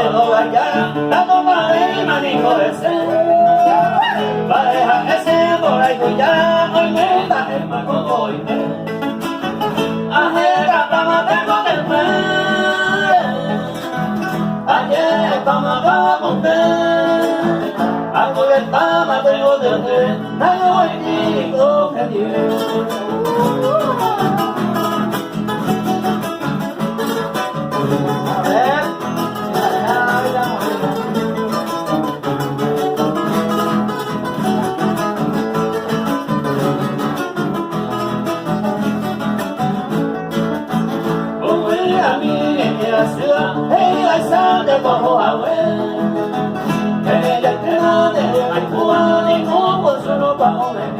tengo allá, la copa de manico ese. Pareja ese por ahí voy ya, hoy me da el marco hoy. Ajera para tengo del mes. Ayer como vamos ver. Algo de fama tengo de ver. Nadie voy ni con de como abuelo, ella te da de alcohol y como solo pa' joder.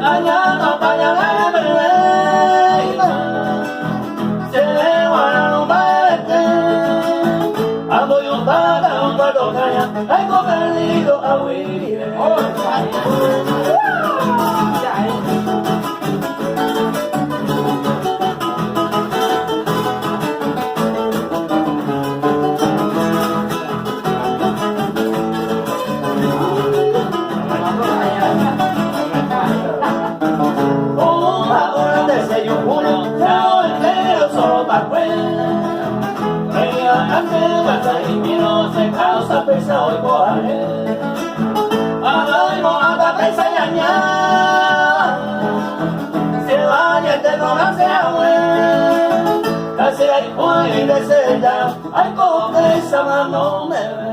Allá no vaya a beber, se le guardaron baile. Ando yo para un cuarto calla, algo perdido a Willy. Se causa pesa hoy coare Ay, moada pesa yaña Se vaya te no hace agüe Casi hay hoy de seda Ay, con esa mano me ve